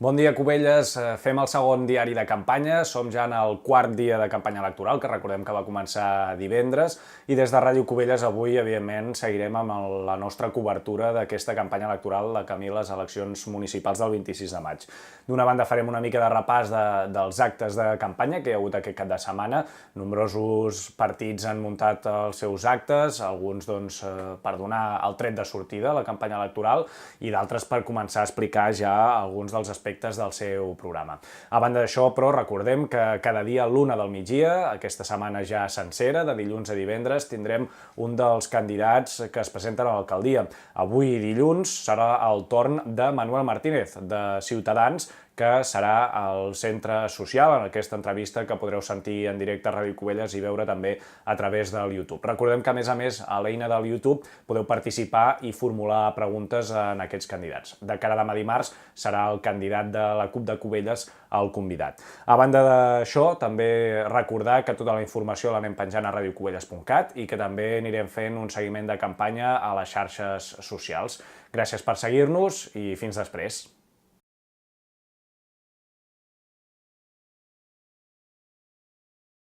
Bon dia, Cubelles. Fem el segon diari de campanya. Som ja en el quart dia de campanya electoral, que recordem que va començar divendres, i des de Ràdio Cubelles avui, evidentment, seguirem amb la nostra cobertura d'aquesta campanya electoral de camí a les eleccions municipals del 26 de maig. D'una banda, farem una mica de repàs dels actes de campanya que hi ha hagut aquest cap de setmana. Nombrosos partits han muntat els seus actes, alguns per donar el tret de sortida a la campanya electoral i d'altres per començar a explicar ja alguns dels aspectes del seu programa. A banda d'això, però, recordem que cada dia a l'1 del migdia, aquesta setmana ja sencera, de dilluns a divendres, tindrem un dels candidats que es presenten a l'alcaldia. Avui, dilluns, serà el torn de Manuel Martínez, de Ciutadans, que serà al centre social, en aquesta entrevista que podreu sentir en directe a Ràdio Cubelles i veure també a través del YouTube. Recordem que, a més, a l'eina del YouTube podeu participar i formular preguntes en aquests candidats. De cara a demà dimarts serà el candidat de la CUP de Cubelles el convidat. A banda d'això, també recordar que tota la informació l'anem penjant a radiocubelles.cat i que també anirem fent un seguiment de campanya a les xarxes socials. Gràcies per seguir-nos i fins després.